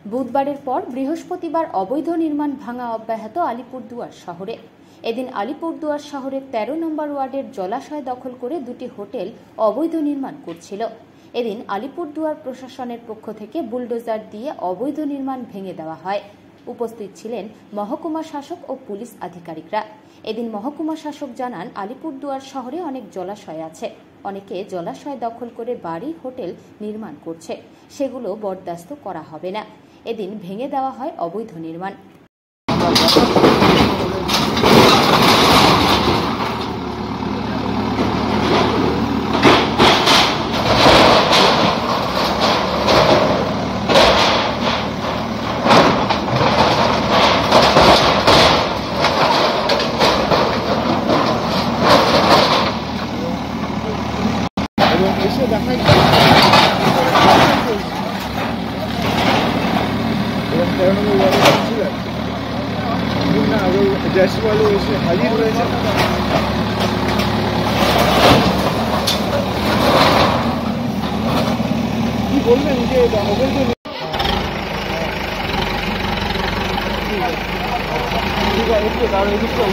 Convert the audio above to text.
বুধবারের পর বৃহস্পতিবার অবৈধ নির্মাণ ভাঙা অব্যাহত আলিপুরদুয়ার শহরে। এদিন আলিপুরদুয়ার শহরের ১৩ নম্বর ওয়ার্ডের জলাশয় দখল করে দুটি হোটেল অবৈধ নির্মাণ করছিল। এদিন আলিপুরদুয়ার প্রশাসনের পক্ষ থেকে বুলডোজার দিয়ে অবৈধ নির্মাণ ভেঙে দেওয়া হয়। উপস্থিত ছিলেন মহকুমা শাসক ও পুলিশ আধিকারিকরা। এদিন মহকুমা শাসক জানান, আলিপুরদুয়ার শহরে অনেক জলাশয় আছে, অনেকে জলাশয় দখল করে বাড়ি হোটেল নির্মাণ করছে, সেগুলো বরদাস্ত করা হবে না। এদিন ভেঙে দেওয়া হয় অবৈধ নির্মাণ। এসে দেখাই না, ওই দেশওয়ালো এসে হাজির হয়েছে। কি বলবেন যে অবৈধ ঠিক আছে, তার এদিকে